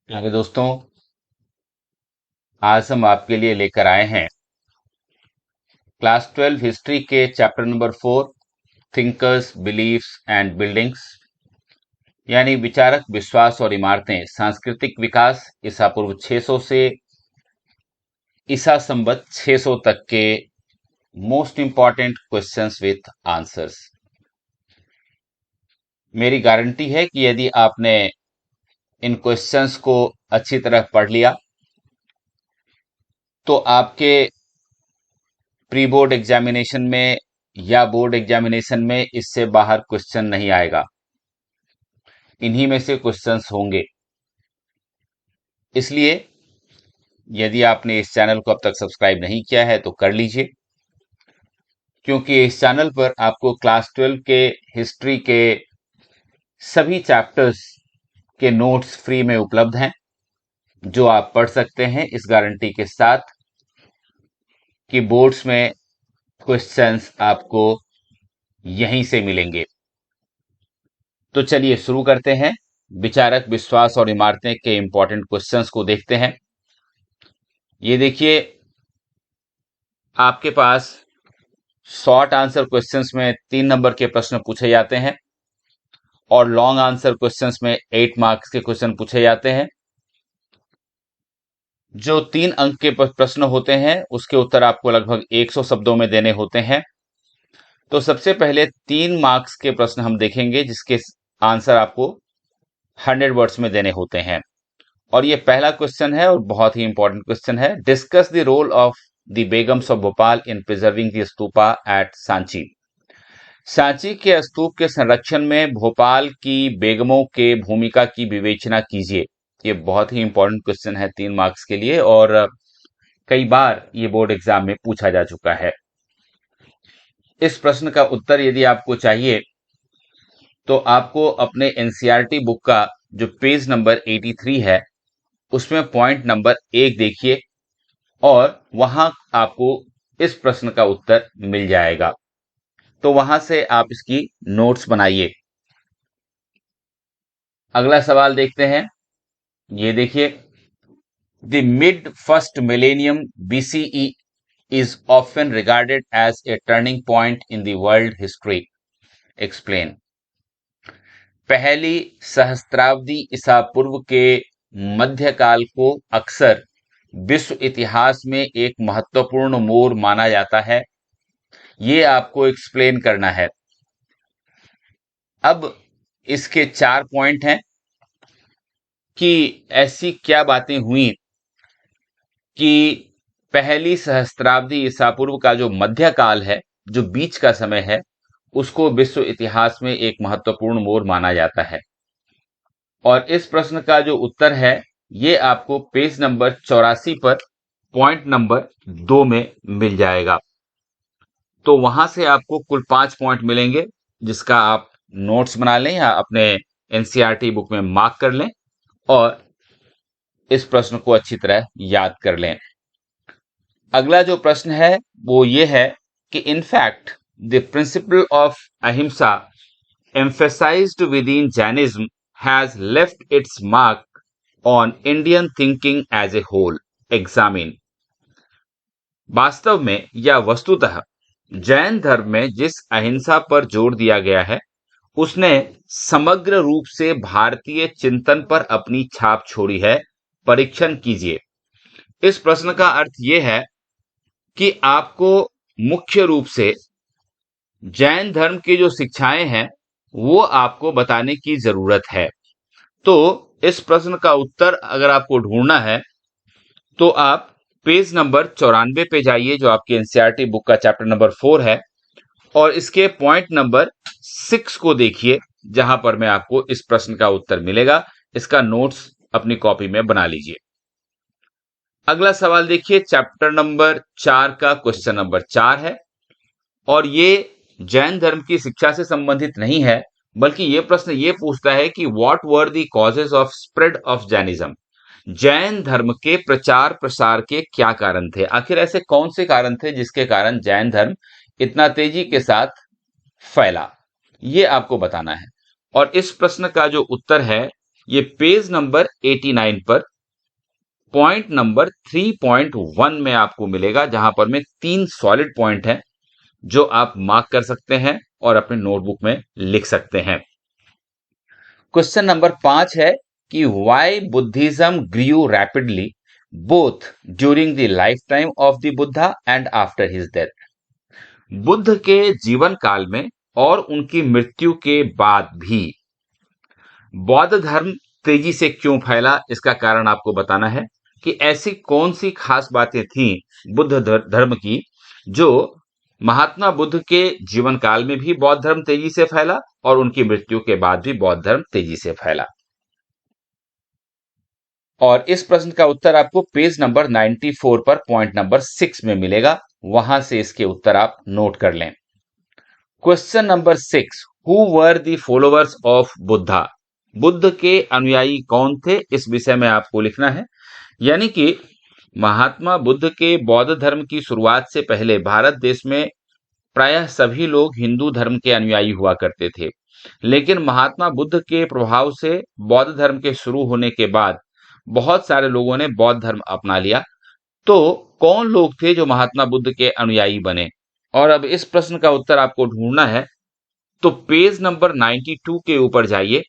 आगे दोस्तों, आज हम आपके लिए लेकर आए हैं क्लास 12 हिस्ट्री के chapter number 4 thinkers beliefs and buildings, यानी विचारक, विश्वास और इमारतें, सांस्कृतिक विकास, ईसा पूर्व 600 से ईसा संवत 600 तक के most important questions with answers. मेरी गारंटी है कि यदि आपने इन क्वेश्चंस को अच्छी तरह पढ़ लिया तो आपके प्री बोर्ड एग्जामिनेशन में या बोर्ड एग्जामिनेशन में इससे बाहर क्वेश्चन नहीं आएगा। इन्हीं में से क्वेश्चंस होंगे। इसलिए यदि आपने इस चैनल को अब तक सब्सक्राइब नहीं किया है तो कर लीजिए, क्योंकि इस चैनल पर आपको क्लास 12 के हिस्ट्री के सभी चैप्टर्स के नोट्स फ्री में उपलब्ध हैं, जो आप पढ़ सकते हैं इस गारंटी के साथ कि बोर्ड्स में क्वेश्चंस आपको यहीं से मिलेंगे। तो चलिए शुरू करते हैं। विचारक, विश्वास और इमारतें के इंपॉर्टेंट क्वेश्चंस को देखते हैं। ये देखिए, आपके पास शॉर्ट आंसर क्वेश्चंस में 3 नंबर के प्रश्न पूछे जाते हैं और लॉन्ग आंसर क्वेश्चंस में 8 मार्क्स के क्वेश्चन पूछे जाते हैं। जो 3 अंक के प्रश्न होते हैं उसके उत्तर आपको लगभग 100 शब्दों में देने होते हैं। तो सबसे पहले 3 मार्क्स के प्रश्न हम देखेंगे जिसके आंसर आपको 100 वर्ड्स में देने होते हैं। और ये पहला क्वेश्चन है और बहुत ही इंपॉर्टेंट क्वेश्चन है। Discuss the role of the begums of Bhopal in preserving the stupa at Sanchi. Sanchi के स्तूप के संरक्षण में भोपाल की बेगमों के भूमिका की विवेचना कीजिए। ये बहुत ही इंपॉर्टेंट क्वेश्चन है 3 मार्क्स के लिए और कई बार ये बोर्ड एग्जाम में पूछा जा चुका है। इस प्रश्न का उत्तर यदि आपको चाहिए तो आपको अपने एनसीईआरटी बुक का जो पेज नंबर 83 है उसमें पॉइंट नंबर 1 देखिए और वहां आपको इस प्रश्न का उत्तर मिल जाएगा। तो वहां से आप इसकी नोट्स बनाइए। अगला सवाल देखते हैं। ये देखिए, the mid first millennium BCE is often regarded as a turning point in the world history. Explain. पहली सहस्त्राब्दी ईसा पूर्व के मध्यकाल को अक्सर विश्व इतिहास में एक महत्वपूर्ण मोड़ माना जाता है। ये आपको एक्सप्लेन करना है। अब इसके 4 पॉइंट हैं कि ऐसी क्या बातें हुई कि पहली सहस्त्राब्दी ईसा पूर्व का जो मध्यकाल है, जो बीच का समय है, उसको विश्व इतिहास में एक महत्वपूर्ण मोड़ माना जाता है। और इस प्रश्न का जो उत्तर है ये आपको पेज नंबर 84 पर पॉइंट नंबर 2 में मिल जाएगा। तो वहां से आपको कुल 5 पॉइंट मिलेंगे जिसका आप नोट्स बना लें या अपने एनसीईआरटी बुक में मार्क कर लें और इस प्रश्न को अच्छी तरह याद कर लें। अगला जो प्रश्न है वो ये है कि इनफैक्ट द प्रिंसिपल ऑफ अहिंसा emphasized within Jainism has left its mark on Indian thinking as a whole. Examine. वास्तव में या वस्तुतः जैन धर्म में जिस अहिंसा पर जोर दिया गया है उसने समग्र रूप से भारतीय चिंतन पर अपनी छाप छोड़ी है। परीक्षण कीजिए। इस प्रश्न का अर्थ यह है कि आपको मुख्य रूप से जैन धर्म की जो शिक्षाएं हैं वो आपको बताने की जरूरत है। तो इस प्रश्न का उत्तर अगर आपको ढूंढना है तो आप पेज नंबर 94 पे जाइए जो आपकी एनसीईआरटी बुक का चैप्टर नंबर 4 है और इसके पॉइंट नंबर 6 को देखिए जहां पर मैं आपको इस प्रश्न का उत्तर मिलेगा। इसका नोट्स अपनी कॉपी में बना लीजिए। अगला सवाल देखिए, चैप्टर नंबर 4 का क्वेश्चन नंबर 4 है और ये जैन धर्म की शिक्षा से संबंधित नहीं है बल्कि यह प्रश्न ये पूछता है कि what were the causes of spread of Jainism. Jain धर्म के प्रचार प्रसार के क्या कारण थे? आखिर ऐसे कौन से कारण थे जिसके कारण जैन धर्म इतना तेजी के साथ फैला, ये आपको बताना है। और इस प्रश्न का जो उत्तर है ये पेज नंबर 89 पर पॉइंट नंबर 3.1 में आपको मिलेगा, जहां पर में 3 सॉलिड पॉइंट हैं जो आप मार्क कर सकते हैं और अपने नोटबुक में लिख सकते हैं। क्वेश्चन नंबर 5 है कि why Buddhism grew rapidly both during the lifetime of the Buddha and after his death. Buddha के जीवन काल में और उनकी मृत्यु के बाद भी बौद्ध धर्म तेजी से क्यों फैला, इसका कारण आपको बताना है कि ऐसी कौन सी खास बातें थीं बुद्ध धर्म की जो महात्मा बुद्ध के जीवन काल में भी बौद्ध धर्म तेजी से फैला और उनकी मृत्यु के बाद भी बौद्ध धर्म तेजी से फैला। और इस प्रश्न का उत्तर आपको पेज नंबर 94 पर पॉइंट नंबर 6 में मिलेगा, वहां से इसके उत्तर आप नोट कर लें। Question number 6, who were the followers of Buddha. Buddha के अनुयायी कौन थे, इस विषय में आपको लिखना है। यानी कि महात्मा बुद्ध के बौद्ध धर्म की शुरुआत से पहले भारत देश में प्रायः सभी लोग हिंदू धर्म के अनुयायी हुआ करते थे, लेकिन महात्मा बुद्ध के प्रभाव से बौद्ध धर्म के शुरू होने के बाद बहुत सारे लोगों ने बौद्ध धर्म अपना लिया। तो कौन लोग थे जो महात्मा बुद्ध के अनुयायी बने, और अब इस प्रश्न का उत्तर आपको ढूंढना है। तो पेज नंबर 92 के ऊपर जाइए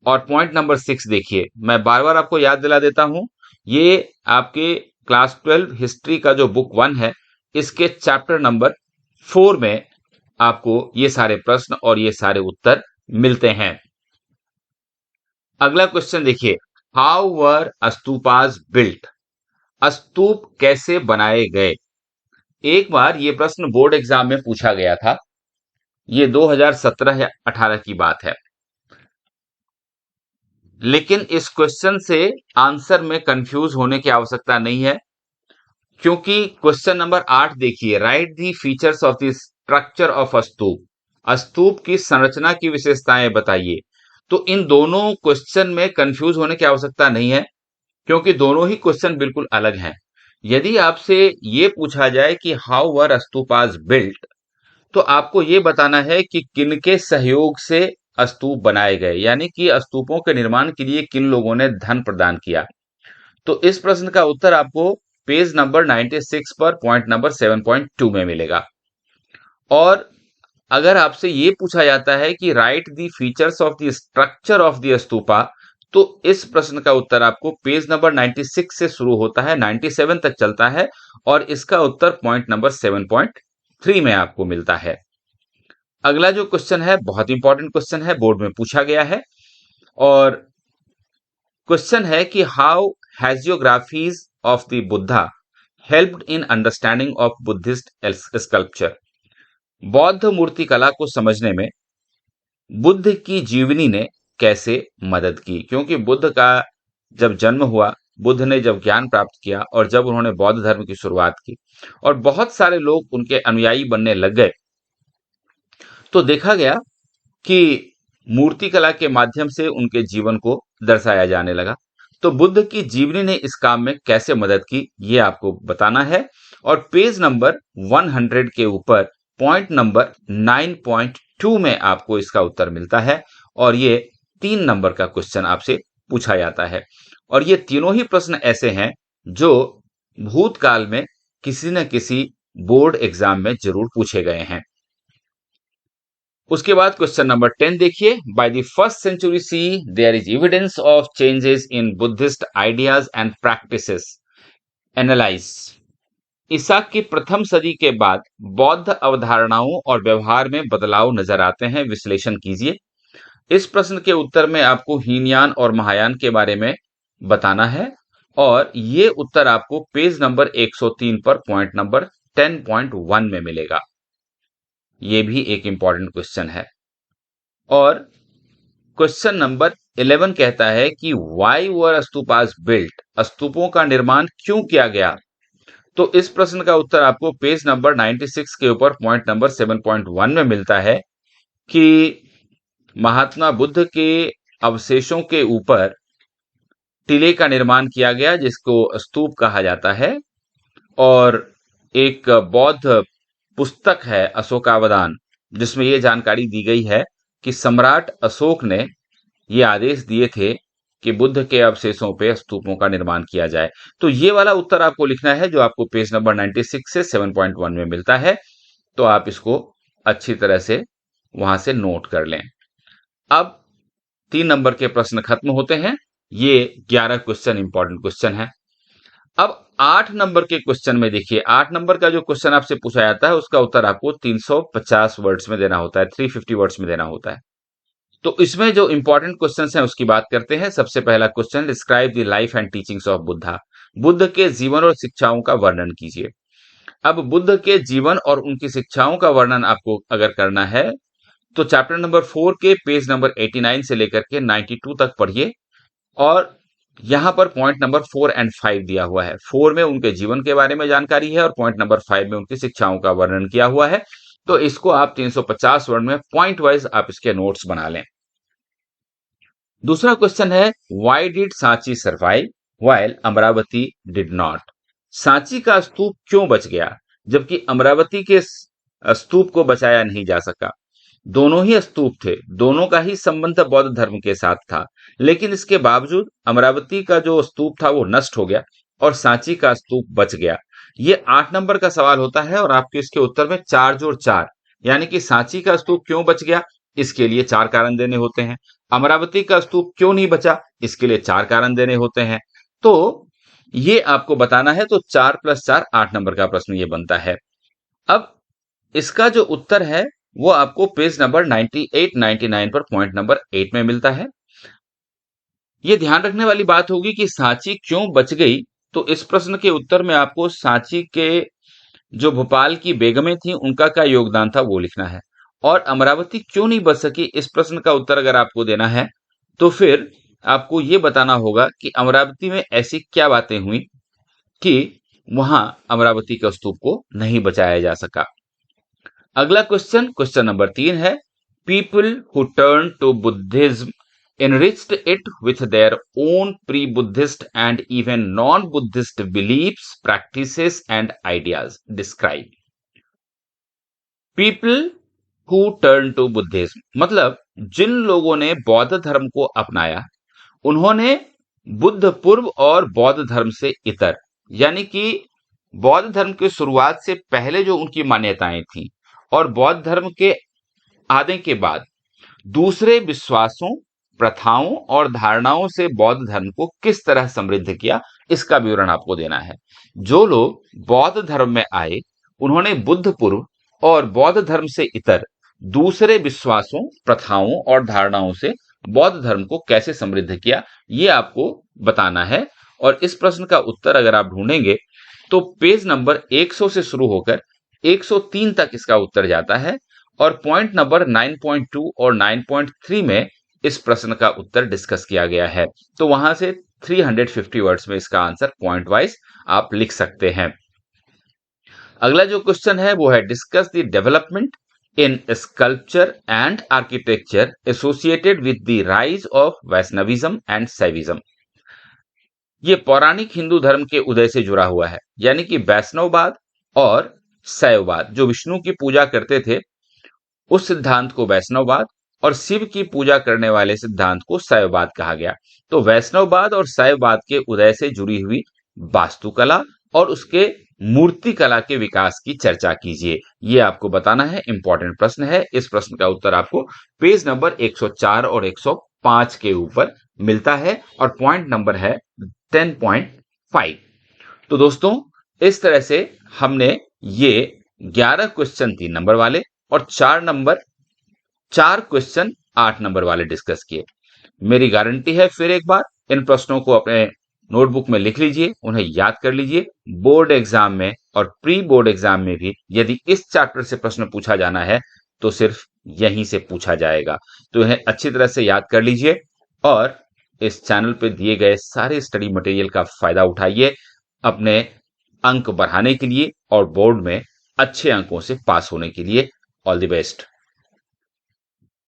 और पॉइंट नंबर 6 देखिए। मैं बार बार आपको याद दिला देता हूं, ये आपके क्लास 12 हिस्ट्री का जो बुक 1 है, इसके चैप्टर नंबर 4 में आपको ये सारे प्रश्न और ये सारे उत्तर मिलते हैं। अगला क्वेश्चन देखिए, हाउ वर स्तूपास बिल्ट। स्तूप कैसे बनाए गए। एक बार ये प्रश्न बोर्ड एग्जाम में पूछा गया था, ये 2017 या 18 की बात है। लेकिन इस क्वेश्चन से आंसर में कंफ्यूज होने की आवश्यकता नहीं है, क्योंकि क्वेश्चन नंबर 8 देखिए, write the features of the structure of stupa. Stupa की संरचना की विशेषताएं बताइए। तो इन दोनों क्वेश्चन में कंफ्यूज होने की आवश्यकता नहीं है, क्योंकि दोनों ही क्वेश्चन बिल्कुल अलग हैं। यदि आपसे ये पूछा जाए कि हाउ वर स्तूपास बिल्ट, तो आपको ये बताना है कि किनके सहयोग से स्तूप बनाए गए, यानी कि स्तूपों के निर्माण के लिए किन लोगों ने धन प्रदान किया। तो इस प्रश्न का उत्तर आपको पेज नंबर 96 पर पॉइंट नंबर 7.2 में मिलेगा। और अगर आपसे ये पूछा जाता है कि right the features of the structure of the stupa, तो इस प्रश्न का उत्तर आपको पेज नंबर 96 से शुरू होता है, 97 तक चलता है, और इसका उत्तर पॉइंट नंबर 7.3 में आपको मिलता है। अगला जो क्वेश्चन है बहुत इंपॉर्टेंट क्वेश्चन है, बोर्ड में पूछा गया है, और क्वेश्चन है कि how hagiographies of the Buddha helped in understanding of Buddhist sculpture. बौद्ध मूर्ति कला को समझने में बुद्ध की जीवनी ने कैसे मदद की, क्योंकि बुद्ध का जब जन्म हुआ, बुद्ध ने जब ज्ञान प्राप्त किया और जब उन्होंने बौद्ध धर्म की शुरुआत की और बहुत सारे लोग उनके अनुयायी बनने लग गए, तो देखा गया कि मूर्तिकला के माध्यम से उनके जीवन को दर्शाया जाने लगा। तो बुद्ध की जीवनी ने इस काम में कैसे मदद की, ये आपको बताना है। और पेज नंबर 100 के ऊपर पॉइंट नंबर 9.2 में आपको इसका उत्तर मिलता है, और ये 3 नंबर का क्वेश्चन आपसे पूछा जाता है। और ये तीनों ही प्रश्न ऐसे हैं जो भूतकाल में किसी न किसी बोर्ड एग्जाम में जरूर पूछे गए हैं। उसके बाद क्वेश्चन नंबर 10 देखिए, by the first century C there is evidence of changes in Buddhist ideas and practices analyse. ईसा की प्रथम सदी के बाद बौद्ध अवधारणाओं और व्यवहार में बदलाव नजर आते हैं, विश्लेषण कीजिए। इस प्रश्न के उत्तर में आपको हीनयान और महायान के बारे में बताना है, और ये उत्तर आपको पेज नंबर 103 पर पॉइंट नंबर 10.1 में मिलेगा। ये भी एक इंपॉर्टेंट क्वेश्चन है। और क्वेश्चन नंबर 11 कहता है कि व्हाई वर स्तूपास बिल्ट। स्तूपों का निर्माण क्यों किया गया। तो इस प्रश्न का उत्तर आपको पेज नंबर 96 के ऊपर पॉइंट नंबर 7.1 में मिलता है कि महात्मा बुद्ध के अवशेषों के ऊपर टीले का निर्माण किया गया, जिसको स्तूप कहा जाता है। और एक बौद्ध पुस्तक है अशोकावदान, जिसमें यह जानकारी दी गई है कि सम्राट अशोक ने ये आदेश दिए थे कि बुद्ध के अवशेषों पे स्तूपों का निर्माण किया जाए। तो ये वाला उत्तर आपको लिखना है जो आपको पेज नंबर 96 से 7.1 में मिलता है। तो आप इसको अच्छी तरह से वहां से नोट कर लें। अब 3 नंबर के प्रश्न खत्म होते हैं। ये 11 क्वेश्चन इंपॉर्टेंट क्वेश्चन है। अब 8 नंबर के क्वेश्चन में देखिए, 8 नंबर का जो क्वेश्चन आपसे पूछा जाता है उसका उत्तर आपको 350 वर्ड्स में देना होता है, 350 वर्ड्स में देना होता है। तो इसमें जो इंपॉर्टेंट क्वेश्चंस हैं उसकी बात करते हैं। सबसे पहला question, describe the life and teachings of Buddha. Buddha के जीवन और शिक्षाओं का वर्णन कीजिए। अब बुद्ध के जीवन और उनकी शिक्षाओं का वर्णन आपको अगर करना है तो चैप्टर नंबर 4 के पेज नंबर 89 से लेकर के 92 तक पढ़िए। और यहां पर पॉइंट नंबर 4 एंड 5 दिया हुआ है। 4 में उनके जीवन के बारे में जानकारी है और पॉइंट नंबर 5 में उनकी शिक्षाओं का वर्णन किया हुआ है। तो इसको आप 350 वर्ड में पॉइंट वाइज आप इसके नोट्स बना लें। दूसरा क्वेश्चन है, why did Sanchi survive while Amravati did not. Sanchi का स्तूप क्यों बच गया जबकि अमरावती के स्तूप को बचाया नहीं जा सका। दोनों ही स्तूप थे, दोनों का ही संबंध बौद्ध धर्म के साथ था, लेकिन इसके बावजूद अमरावती का जो स्तूप था वो नष्ट हो गया और सांची का स्तूप बच गया। ये 8 नंबर का सवाल होता है और आपके इसके उत्तर में 4 जोड़ 4 यानी कि सांची का स्तूप क्यों बच गया, इसके लिए 4 कारण देने होते हैं। अमरावती का स्तूप क्यों नहीं बचा, इसके लिए 4 कारण देने होते हैं। तो ये आपको बताना है। तो 4 + 4 8 नंबर का प्रश्न ये बनता है। अब इसका जो उत्तर है वो आपको पेज नंबर 98 99 पर पॉइंट नंबर 8 में मिलता है। ये ध्यान रखने वाली बात होगी कि सांची क्यों बच गई। तो इस प्रश्न के उत्तर में आपको सांची के जो भोपाल की बेगमें थी उनका क्या योगदान था वो लिखना है। और अमरावती क्यों नहीं बच सकी, इस प्रश्न का उत्तर अगर आपको देना है तो फिर आपको ये बताना होगा कि अमरावती में ऐसी क्या बातें हुई कि वहां अमरावती के स्तूप को नहीं बचाया जा सका। अगला क्वेश्चन, क्वेश्चन नंबर 3 है, people who turn to Buddhism enriched it with their own pre-Buddhist and even non-Buddhist beliefs, practices and ideas. Describe. People who turn to Buddhism मतलब जिन लोगों ने बौद्ध धर्म को अपनाया उन्होंने बुद्ध पूर्व और बौद्ध धर्म से इतर यानी कि बौद्ध धर्म की शुरुआत से पहले जो उनकी मान्यताएं थी और बौद्ध धर्म के आने के बाद दूसरे विश्वासों, प्रथाओं और धारणाओं से बौद्ध धर्म को किस तरह समृद्ध किया, इसका विवरण आपको देना है। जो लोग बौद्ध धर्म में आए उन्होंने बुद्ध पूर्व और बौद्ध धर्म से इतर दूसरे विश्वासों, प्रथाओं और धारणाओं से बौद्ध धर्म को कैसे समृद्ध किया, ये आपको बताना है। और इस प्रश्न का उत्तर अगर आप ढूंढेंगे तो पेज नंबर 100 से शुरू होकर 103 तक इसका उत्तर जाता है और पॉइंट नंबर 9.2 और 9.3 में इस प्रश्न का उत्तर डिस्कस किया गया है। तो वहां से 350 वर्ड्स में इसका आंसर पॉइंट वाइज आप लिख सकते हैं। अगला जो क्वेश्चन है वो है, discuss the development in sculpture and architecture associated with the rise of Vaishnavism and Shaivism. ये पौराणिक हिंदू धर्म के उदय से जुड़ा हुआ है, यानी कि वैष्णववाद और शैववाद, जो विष्णु की पूजा करते थे उस सिद्धांत को वैष्णववाद और शिव की पूजा करने वाले सिद्धांत को शैववाद कहा गया। तो वैष्णववाद और शैववाद के उदय से जुड़ी हुई वास्तुकला और उसके मूर्ति कला के विकास की चर्चा कीजिए, ये आपको बताना है। इंपॉर्टेंट प्रश्न है। इस प्रश्न का उत्तर आपको पेज नंबर 104 और 105 के ऊपर मिलता है और पॉइंट नंबर है 10.5। तो दोस्तों इस तरह से हमने ये 11 क्वेश्चन 3 नंबर वाले और 4 क्वेश्चन 8 नंबर वाले डिस्कस किए। मेरी गारंटी है, फिर एक बार इन प्रश्नों को अपने नोटबुक में लिख लीजिए, उन्हें याद कर लीजिए। बोर्ड एग्जाम में और प्री बोर्ड एग्जाम में भी यदि इस चैप्टर से प्रश्न पूछा जाना है तो सिर्फ यहीं से पूछा जाएगा। तो इन्हें अच्छी तरह से याद कर लीजिए और इस चैनल पे दिए गए सारे स्टडी मटेरियल का फायदा उठाइए अपने अंक बढ़ाने के लिए और बोर्ड में अच्छे अंकों से पास होने के लिए। All the best.